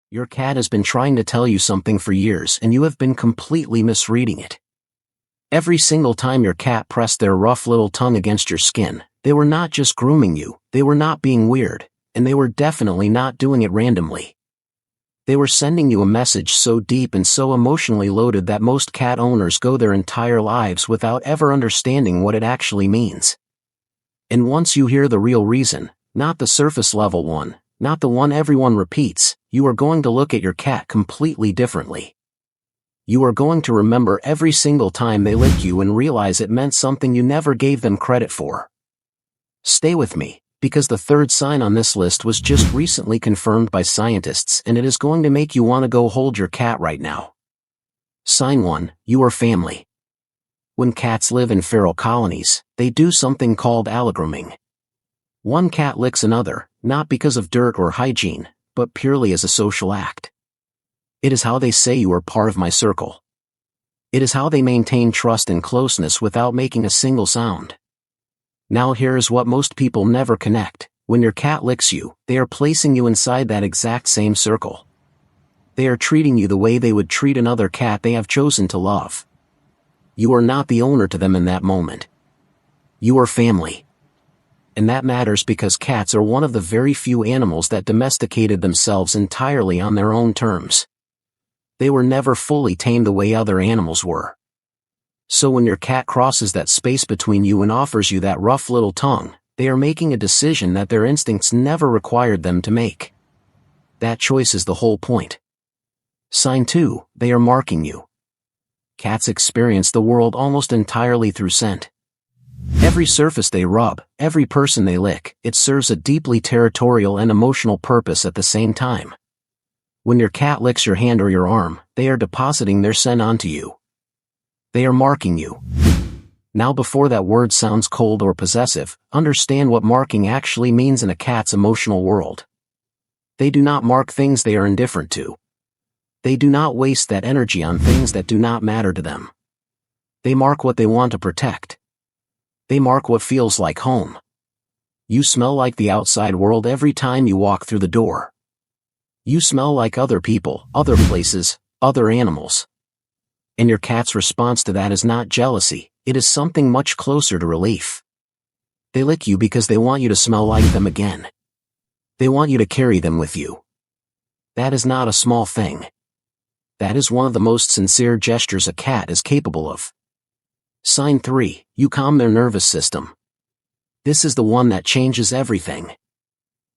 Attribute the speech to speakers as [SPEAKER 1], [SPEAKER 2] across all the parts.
[SPEAKER 1] Your cat has been trying to tell you something for years and you have been completely misreading it. Every single time your cat pressed their rough little tongue against your skin, they were not just grooming you, they were not being weird, and they were definitely not doing it randomly. They were sending you a message so deep and so emotionally loaded that most cat owners go their entire lives without ever understanding what it actually means. And once you hear the real reason, not the surface level one, not the one everyone repeats, you are going to look at your cat completely differently. You are going to remember every single time they licked you and realize it meant something you never gave them credit for. Stay with me, because the third sign on this list was just recently confirmed by scientists and it is going to make you want to go hold your cat right now. Sign 1, you are family. When cats live in feral colonies, they do something called allogrooming. One cat licks another, not because of dirt or hygiene, but purely as a social act. It is how they say you are part of my circle. It is how they maintain trust and closeness without making a single sound. Now here is what most people never connect. When your cat licks you, they are placing you inside that exact same circle. They are treating you the way they would treat another cat they have chosen to love. You are not the owner to them in that moment. You are family. And that matters because cats are one of the very few animals that domesticated themselves entirely on their own terms. They were never fully tamed the way other animals were. So when your cat crosses that space between you and offers you that rough little tongue, they are making a decision that their instincts never required them to make. That choice is the whole point. Sign 2, they are marking you. Cats experience the world almost entirely through scent. Every surface they rub, every person they lick, it serves a deeply territorial and emotional purpose at the same time. When your cat licks your hand or your arm, they are depositing their scent onto you. They are marking you. Now before that word sounds cold or possessive, understand what marking actually means in a cat's emotional world. They do not mark things they are indifferent to. They do not waste that energy on things that do not matter to them. They mark what they want to protect. They mark what feels like home. You smell like the outside world every time you walk through the door. You smell like other people, other places, other animals. And your cat's response to that is not jealousy, it is something much closer to relief. They lick you because they want you to smell like them again. They want you to carry them with you. That is not a small thing. That is one of the most sincere gestures a cat is capable of. Sign 3, you calm their nervous system. This is the one that changes everything.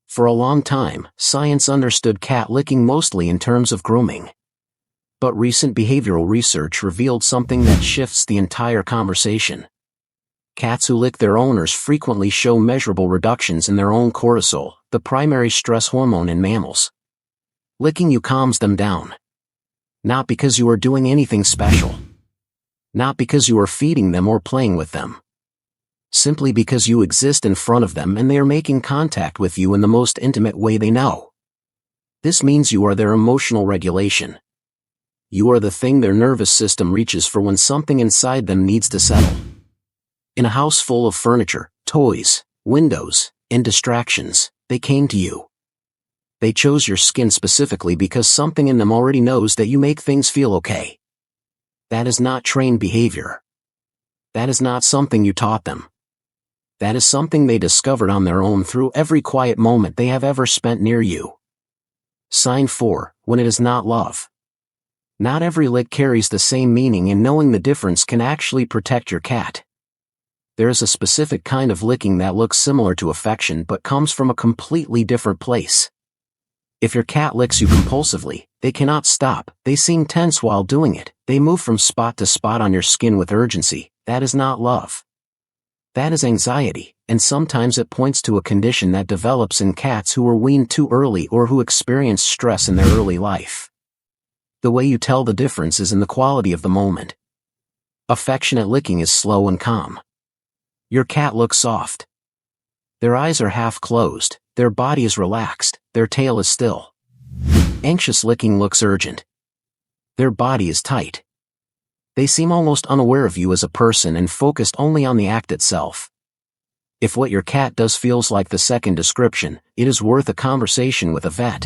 [SPEAKER 1] For a long time, science understood cat licking mostly in terms of grooming. But recent behavioral research revealed something that shifts the entire conversation. Cats who lick their owners frequently show measurable reductions in their own cortisol, the primary stress hormone in mammals. Licking you calms them down. Not because you are doing anything special. Not because you are feeding them or playing with them. Simply because you exist in front of them and they are making contact with you in the most intimate way they know. This means you are their emotional regulation. You are the thing their nervous system reaches for when something inside them needs to settle. In a house full of furniture, toys, windows, and distractions, they came to you. They chose your skin specifically because something in them already knows that you make things feel okay. That is not trained behavior. That is not something you taught them. That is something they discovered on their own through every quiet moment they have ever spent near you. Sign 4, when it is not love. Not every lick carries the same meaning, and knowing the difference can actually protect your cat. There is a specific kind of licking that looks similar to affection but comes from a completely different place. If your cat licks you compulsively, they cannot stop, they seem tense while doing it, they move from spot to spot on your skin with urgency. That is not love. That is anxiety, and sometimes it points to a condition that develops in cats who were weaned too early or who experience stress in their early life. The way you tell the difference is in the quality of the moment. Affectionate licking is slow and calm. Your cat looks soft. Their eyes are half closed, their body is relaxed, their tail is still. Anxious licking looks urgent. Their body is tight. They seem almost unaware of you as a person and focused only on the act itself. If what your cat does feels like the second description, it is worth a conversation with a vet.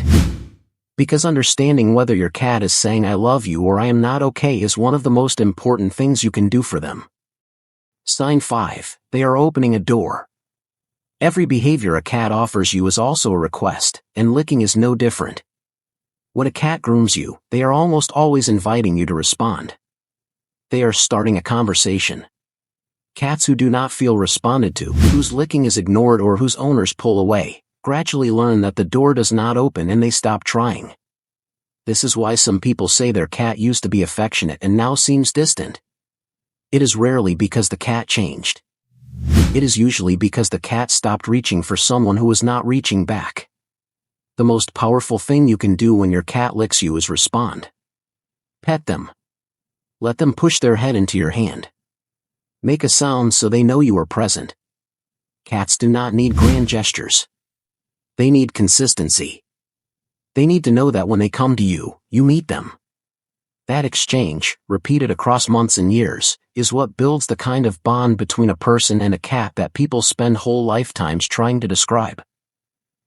[SPEAKER 1] Because understanding whether your cat is saying I love you or I am not okay is one of the most important things you can do for them. Sign 5. They are opening a door. Every behavior a cat offers you is also a request, and licking is no different. When a cat grooms you, they are almost always inviting you to respond. They are starting a conversation. Cats who do not feel responded to, whose licking is ignored or whose owners pull away, gradually learn that the door does not open and they stop trying. This is why some people say their cat used to be affectionate and now seems distant. It is rarely because the cat changed. It is usually because the cat stopped reaching for someone who was not reaching back. The most powerful thing you can do when your cat licks you is respond. Pet them. Let them push their head into your hand. Make a sound so they know you are present. Cats do not need grand gestures. They need consistency. They need to know that when they come to you, you meet them. That exchange, repeated across months and years, is what builds the kind of bond between a person and a cat that people spend whole lifetimes trying to describe.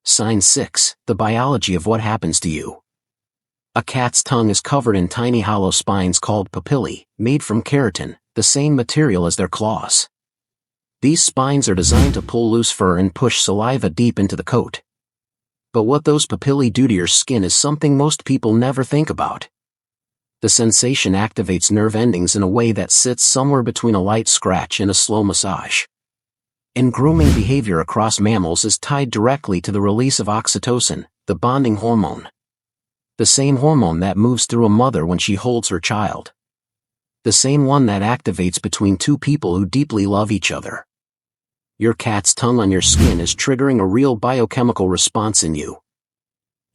[SPEAKER 1] Sign 6. The biology of what happens to you. A cat's tongue is covered in tiny hollow spines called papillae, made from keratin, the same material as their claws. These spines are designed to pull loose fur and push saliva deep into the coat. But what those papillae do to your skin is something most people never think about. The sensation activates nerve endings in a way that sits somewhere between a light scratch and a slow massage. And grooming behavior across mammals is tied directly to the release of oxytocin, the bonding hormone. The same hormone that moves through a mother when she holds her child. The same one that activates between two people who deeply love each other. Your cat's tongue on your skin is triggering a real biochemical response in you.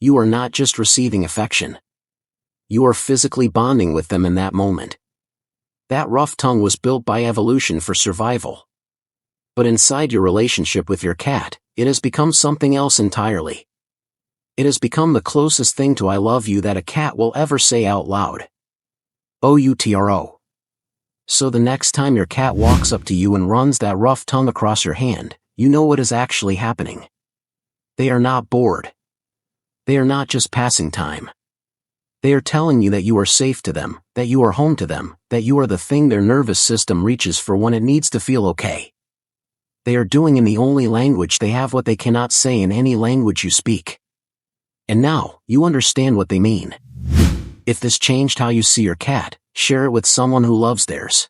[SPEAKER 1] You are not just receiving affection. You are physically bonding with them in that moment. That rough tongue was built by evolution for survival. But inside your relationship with your cat, it has become something else entirely. It has become the closest thing to I love you that a cat will ever say out loud. OUTRO. So the next time your cat walks up to you and runs that rough tongue across your hand, you know what is actually happening. They are not bored. They are not just passing time. They are telling you that you are safe to them, that you are home to them, that you are the thing their nervous system reaches for when it needs to feel okay. They are doing in the only language they have what they cannot say in any language you speak. And now, you understand what they mean. If this changed how you see your cat, share it with someone who loves theirs.